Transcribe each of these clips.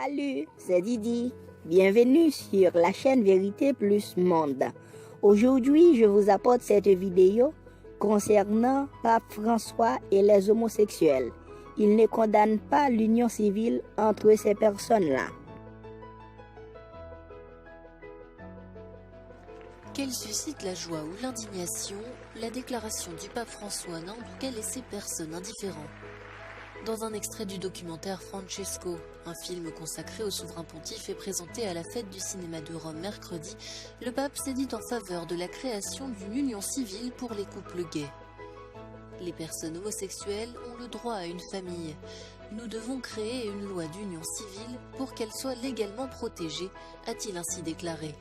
Salut, c'est Didi. Bienvenue sur la chaîne Vérité Plus Monde. Aujourd'hui, je vous apporte cette vidéo concernant Pape François et les homosexuels. Il ne condamne pas l'union civile entre ces personnes-là. Qu'elle suscite la joie ou l'indignation, la déclaration du pape François n'a en tout cas laissé personne indifférent. Dans un extrait du documentaire Francesco, un film consacré au souverain pontife et présenté à la fête du cinéma de Rome mercredi, le pape s'est dit en faveur de la création d'une union civile pour les couples gays. Les personnes homosexuelles ont le droit à une famille. Nous devons créer une loi d'union civile pour qu'elle soit légalement protégée, a-t-il ainsi déclaré.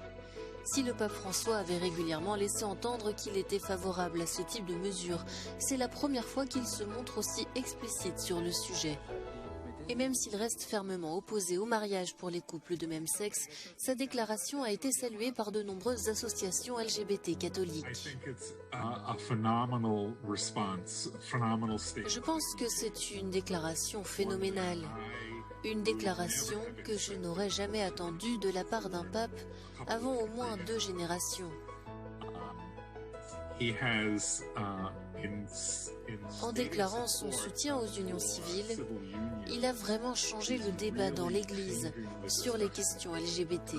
Si le pape François avait régulièrement laissé entendre qu'il était favorable à ce type de mesures, c'est la première fois qu'il se montre aussi explicite sur le sujet. Et même s'il reste fermement opposé au mariage pour les couples de même sexe, sa déclaration a été saluée par de nombreuses associations LGBT catholiques. Je pense que c'est une déclaration phénoménale. Une déclaration que je n'aurais jamais attendue de la part d'un pape avant au moins 2 générations. En déclarant son soutien aux unions civiles, il a vraiment changé le débat dans l'Église sur les questions LGBT.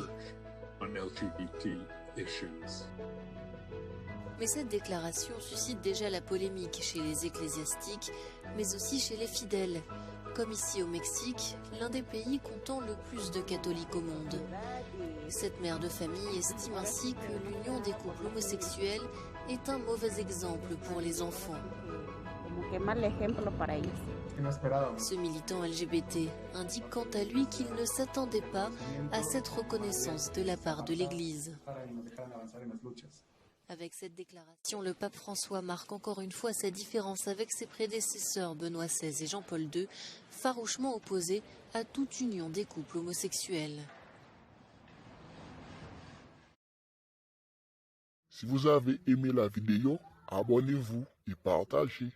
Mais cette déclaration suscite déjà la polémique chez les ecclésiastiques, mais aussi chez les fidèles. Comme ici au Mexique, l'un des pays comptant le plus de catholiques au monde. Cette mère de famille estime ainsi que l'union des couples homosexuels est un mauvais exemple pour les enfants. Ce militant LGBT indique quant à lui qu'il ne s'attendait pas à cette reconnaissance de la part de l'Église. Avec cette déclaration, le pape François marque encore une fois sa différence avec ses prédécesseurs Benoît XVI et Jean-Paul II, farouchement opposés à toute union des couples homosexuels. Si vous avez aimé la vidéo, abonnez-vous et partagez.